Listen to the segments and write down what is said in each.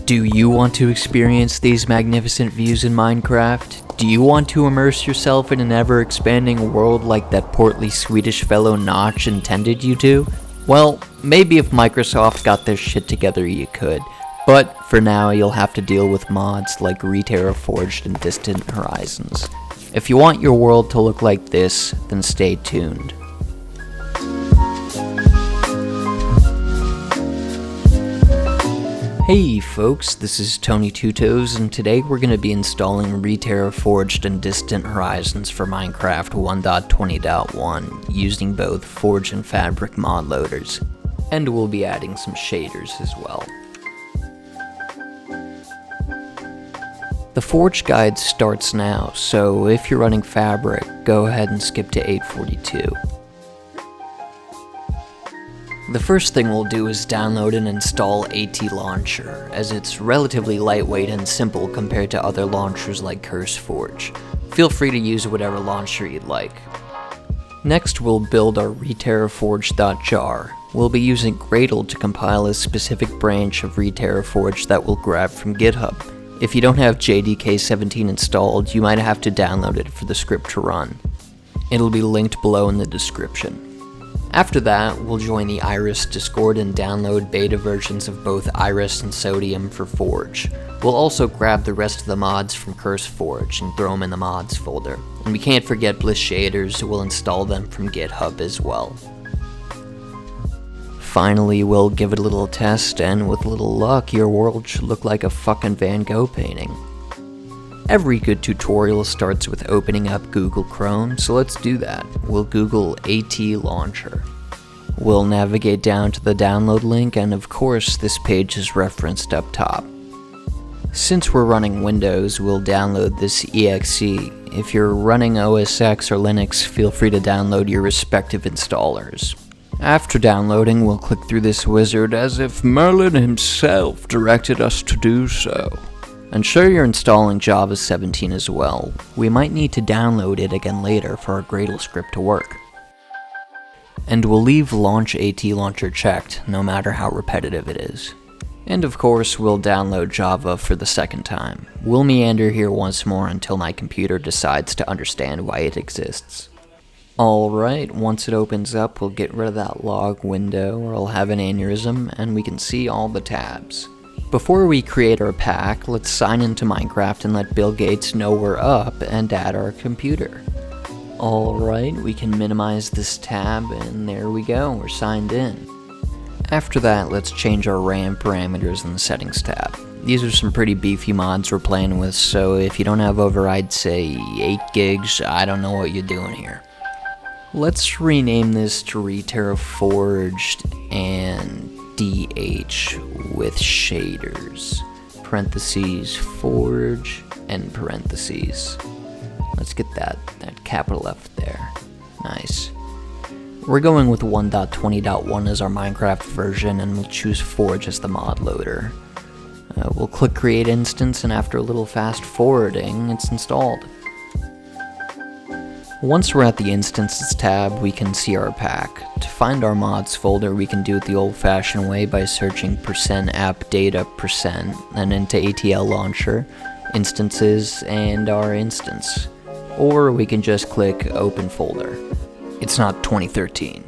Do you want to experience these magnificent views in Minecraft? Do you want to immerse yourself in an ever-expanding world like that portly Swedish fellow Notch intended you to? Well, maybe if Microsoft got their shit together you could, but for now you'll have to deal with mods like ReTerraForged and Distant Horizons. If you want your world to look like this, then stay tuned. Hey folks, this is Tony Two Toes, and today we're going to be installing ReTerraForged and Distant Horizons for Minecraft 1.20.1 using both Forge and Fabric mod loaders, and we'll be adding some shaders as well. The Forge guide starts now, so if you're running Fabric, go ahead and skip to 842. The first thing we'll do is download and install AT Launcher, as it's relatively lightweight and simple compared to other launchers like CurseForge. Feel free to use whatever launcher you'd like. Next we'll build our ReTerraForged.jar. We'll be using Gradle to compile a specific branch of ReTerraForged that we'll grab from GitHub. If you don't have JDK17 installed, you might have to download it for the script to run. It'll be linked below in the description. After that, we'll join the Iris Discord and download beta versions of both Iris and Sodium for Forge. We'll also grab the rest of the mods from CurseForge and throw them in the mods folder. And we can't forget Bliss shaders, we'll install them from GitHub as well. Finally, we'll give it a little test, and with a little luck, your world should look like a fucking Van Gogh painting. Every good tutorial starts with opening up Google Chrome, so let's do that. We'll Google AT Launcher. We'll navigate down to the download link, and of course this page is referenced up top. Since we're running Windows, we'll download this exe. If you're running OS X or Linux, feel free to download your respective installers. After downloading, we'll click through this wizard as if Merlin himself directed us to do so. Ensure you're installing Java 17 as well. We might need to download it again later for our Gradle script to work. And we'll leave Launch AT Launcher checked, no matter how repetitive it is. And of course, we'll download Java for the second time. We'll meander here once more until my computer decides to understand why it exists. Alright, once it opens up, we'll get rid of that log window or I'll have an aneurysm, and we can see all the tabs. Before we create our pack, let's sign into Minecraft and let Bill Gates know we're up and add our computer. Alright, we can minimize this tab, and there we go, we're signed in. After that, let's change our RAM parameters in the settings tab. These are some pretty beefy mods we're playing with, so if you don't have over, I'd say 8 gigs, I don't know what you're doing here. Let's rename this to ReTerraForged and DH with shaders, parentheses, forge, and parentheses. Let's get that capital F there. Nice. We're going with 1.20.1 as our Minecraft version, and we'll choose Forge as the mod loader. We'll click Create Instance, and after a little fast forwarding, it's installed. Once we're at the Instances tab, we can see our pack. To find our mods folder, we can do it the old-fashioned way by searching %appdata%, then into ATL Launcher, Instances, and our instance. Or we can just click Open Folder. It's not 2013.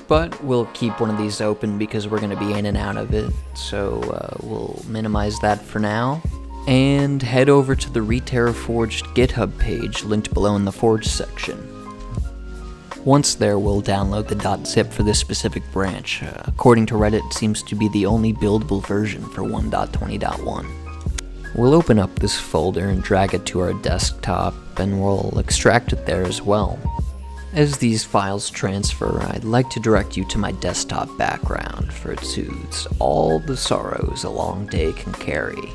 But we'll keep one of these open because we're going to be in and out of it, so we'll minimize that for now. And head over to the ReTerraForged GitHub page linked below in the Forge section. Once there, we'll download the .zip for this specific branch. According to Reddit, it seems to be the only buildable version for 1.20.1. We'll open up this folder and drag it to our desktop, and we'll extract it there as well. As these files transfer, I'd like to direct you to my desktop background, for it soothes all the sorrows a long day can carry.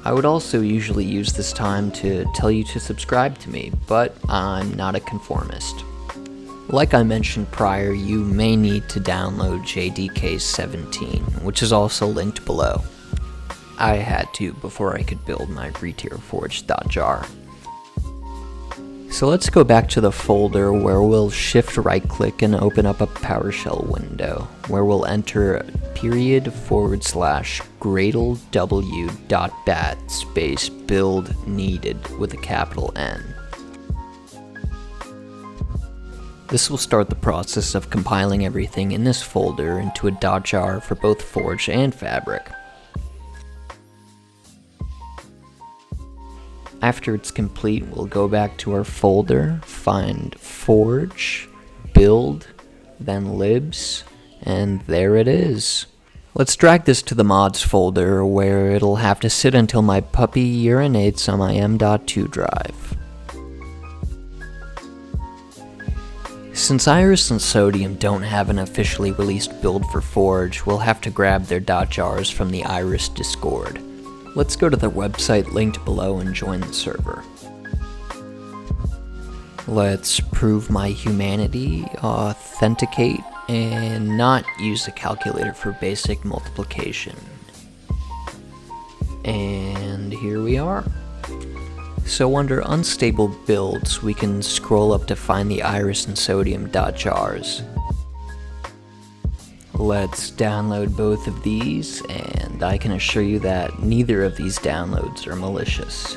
I would also usually use this time to tell you to subscribe to me, but I'm not a conformist. Like I mentioned prior, you may need to download JDK17, which is also linked below. I had to before I could build my ReTerraForged.jar. So let's go back to the folder where we'll shift right click and open up a PowerShell window where we'll enter ../gradlew.bat space build needed with a capital N. This will start the process of compiling everything in this folder into a .jar for both Forge and Fabric. After it's complete, we'll go back to our folder, find Forge, build, then libs, and there it is. Let's drag this to the mods folder where it'll have to sit until my puppy urinates on my m.2 drive. Since Iris and Sodium don't have an officially released build for Forge, we'll have to grab their .jars from the Iris Discord. Let's go to their website linked below and join the server. Let's prove my humanity, authenticate, and not use a calculator for basic multiplication. And here we are. So under unstable builds, we can scroll up to find the Iris and Sodium .jars. Let's download both of these, and I can assure you that neither of these downloads are malicious.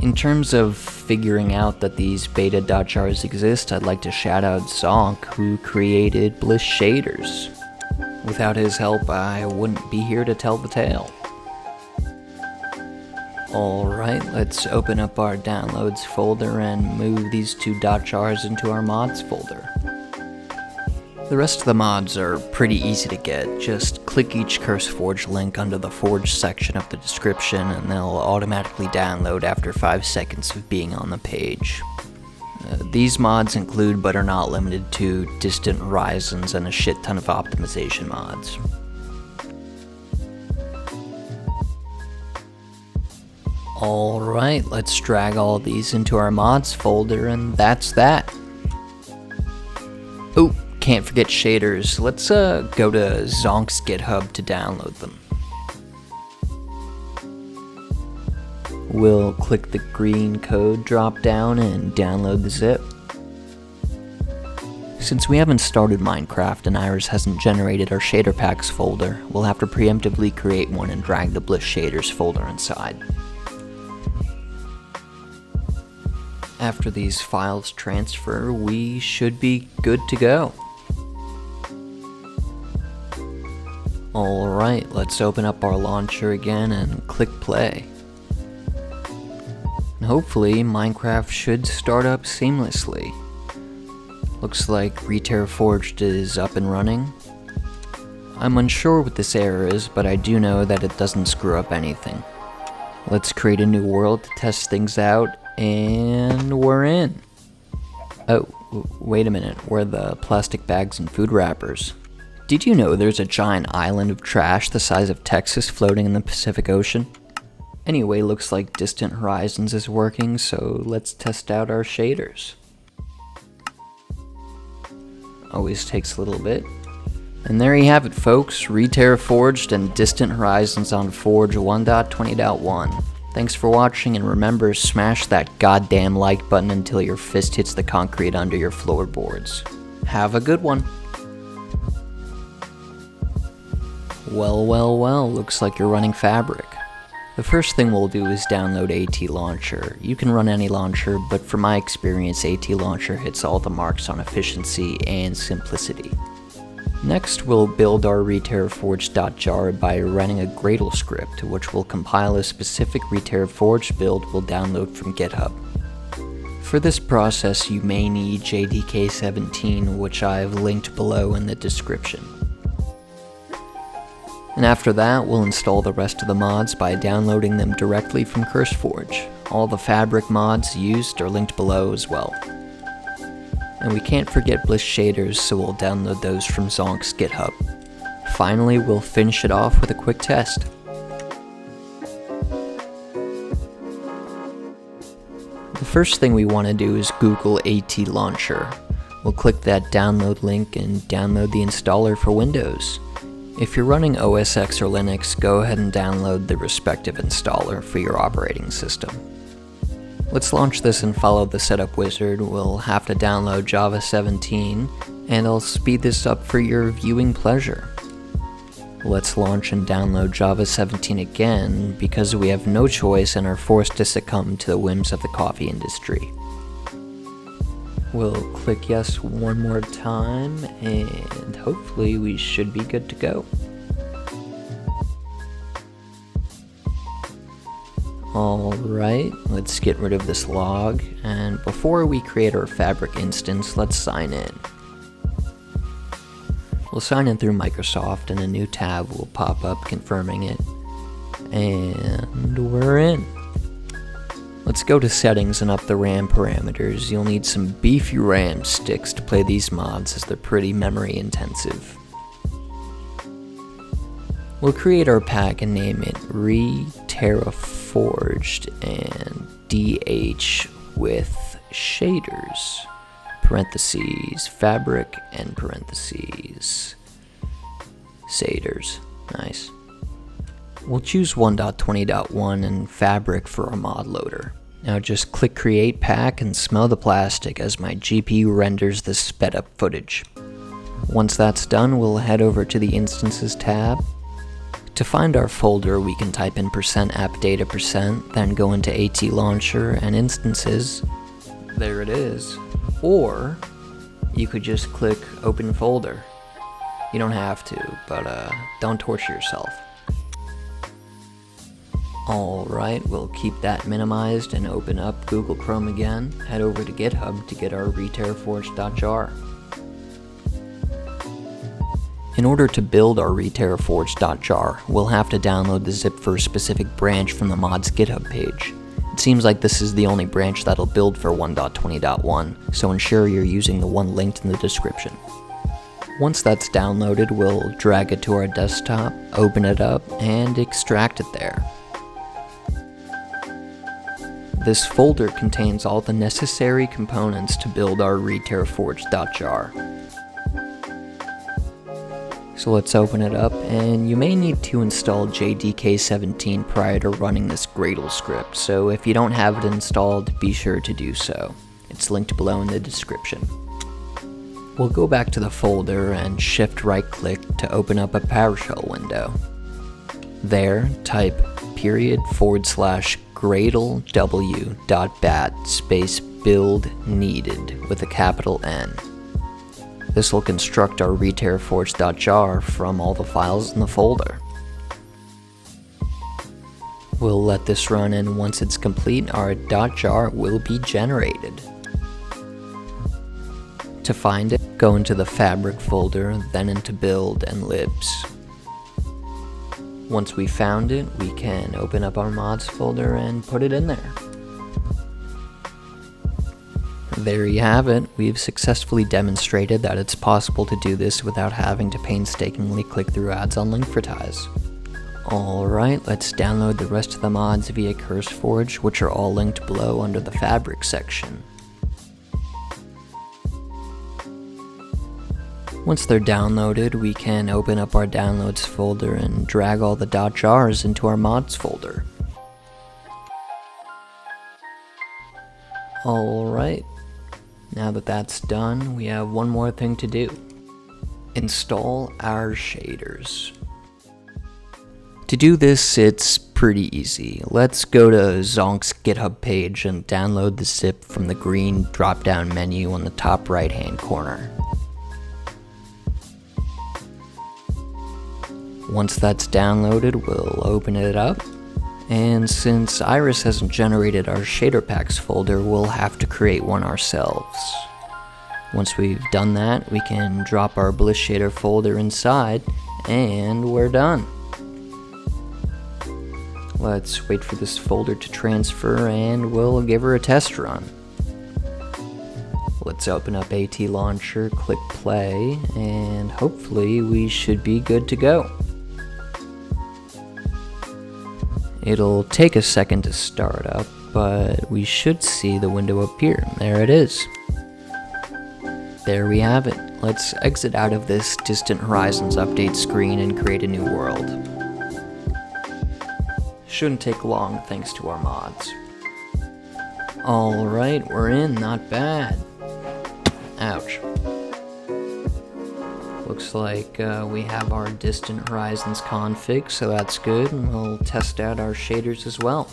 In terms of figuring out that these beta .jars exist, I'd like to shout out Zonk, who created Bliss Shaders. Without his help, I wouldn't be here to tell the tale. Alright, let's open up our downloads folder and move these two .jars into our mods folder. The rest of the mods are pretty easy to get. Just click each CurseForge link under the Forge section of the description and they'll automatically download after 5 seconds of being on the page. These mods include but are not limited to Distant Horizons and a shit ton of optimization mods. Alright, let's drag all these into our mods folder and that's that. Oh, can't forget shaders. Let's go to Zonk's GitHub to download them. We'll click the green code drop down and download the zip. Since we haven't started Minecraft and Iris hasn't generated our shader packs folder, we'll have to preemptively create one and drag the Bliss Shaders folder inside. After these files transfer, we should be good to go. Alright, let's open up our launcher again and click play. And hopefully, Minecraft should start up seamlessly. Looks like ReTerraForged is up and running. I'm unsure what this error is, but I do know that it doesn't screw up anything. Let's create a new world to test things out, and we're in. Oh, wait a minute, where are the plastic bags and food wrappers? Did you know there's a giant island of trash the size of Texas floating in the Pacific Ocean? Anyway, looks like Distant Horizons is working, so let's test out our shaders. Always takes a little bit. And there you have it, folks, ReTerraForged and Distant Horizons on Forge 1.20.1. Thanks for watching, and remember, smash that goddamn like button until your fist hits the concrete under your floorboards. Have a good one. Well, looks like you're running Fabric. The first thing we'll do is download AT Launcher. You can run any launcher, but from my experience, AT Launcher hits all the marks on efficiency and simplicity. Next, we'll build our ReTerraForged .jar by running a Gradle script, which will compile a specific ReTerraForged build we'll download from GitHub. For this process, you may need JDK17, which I've linked below in the description. And after that, we'll install the rest of the mods by downloading them directly from CurseForge. All the Fabric mods used are linked below as well. And we can't forget Bliss Shaders, so we'll download those from Zonk's GitHub. Finally, we'll finish it off with a quick test. The first thing we want to do is Google AT Launcher. We'll click that download link and download the installer for Windows. If you're running OS X or Linux, go ahead and download the respective installer for your operating system. Let's launch this and follow the setup wizard. We'll have to download Java 17, and I'll speed this up for your viewing pleasure. Let's launch and download Java 17 again, because we have no choice and are forced to succumb to the whims of the coffee industry. We'll click yes one more time, and hopefully we should be good to go. Alright, let's get rid of this log, and before we create our Fabric instance, let's sign in. We'll sign in through Microsoft, and a new tab will pop up confirming it, and we're in. Let's go to settings and up the RAM parameters. You'll need some beefy RAM sticks to play these mods, as they're pretty memory intensive. We'll create our pack and name it ReTerraForged and DH with shaders, parentheses, fabric, and parentheses, shaders. Nice. We'll choose 1.20.1 and fabric for our mod loader. Now just click create pack and smell the plastic as my GPU renders the sped up footage. Once that's done, we'll head over to the instances tab. To find our folder, we can type in %appdata%, then go into AT launcher and instances. There it is. Or you could just click open folder. You don't have to, but don't torture yourself. Alright, we'll keep that minimized and open up Google Chrome again. Head over to GitHub to get our ReTerraForged.jar. In order to build our ReTerraForged.jar, we'll have to download the zip for a specific branch from the mod's GitHub page. It seems like this is the only branch that'll build for 1.20.1, so ensure you're using the one linked in the description. Once that's downloaded, we'll drag it to our desktop, open it up, and extract it there. This folder contains all the necessary components to build our ReTerraForged.jar. So let's open it up, and you may need to install JDK17 prior to running this Gradle script, so if you don't have it installed, be sure to do so. It's linked below in the description. We'll go back to the folder and shift right click to open up a PowerShell window. There, type /gradlew.bat space build needed with a capital N. This will construct our ReTerraForged.jar from all the files in the folder. We'll let this run, and once it's complete, our .jar will be generated. To find it, go into the Fabric folder, then into Build and Libs. Once we found it, we can open up our mods folder and put it in there. There you have it. We've successfully demonstrated that it's possible to do this without having to painstakingly click through ads on Linkvertise. Alright, let's download the rest of the mods via CurseForge, which are all linked below under the Fabric section. Once they're downloaded, we can open up our downloads folder and drag all the .jars into our mods folder. Alright. Now that that's done, we have one more thing to do. Install our shaders. To do this, it's pretty easy. Let's go to Zonk's GitHub page and download the zip from the green drop-down menu on the top right-hand corner. Once that's downloaded, we'll open it up. And since Iris hasn't generated our shader packs folder, we'll have to create one ourselves. Once we've done that, we can drop our Bliss shader folder inside, and we're done. Let's wait for this folder to transfer, and we'll give her a test run. Let's open up AT Launcher, click play, and hopefully we should be good to go. It'll take a second to start up, but we should see the window appear. There it is. There we have it. Let's exit out of this Distant Horizons update screen and create a new world. Shouldn't take long thanks to our mods. Alright, we're in, not bad. Ouch. Looks like we have our Distant Horizons config, so that's good, and we'll test out our shaders as well.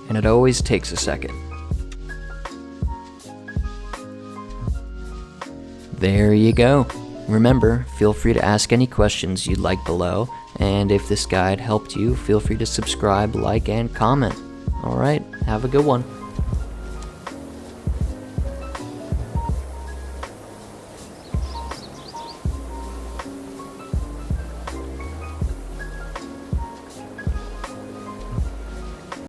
And it always takes a second. There you go. Remember, feel free to ask any questions you'd like below, and if this guide helped you, feel free to subscribe, like, and comment. Alright, have a good one.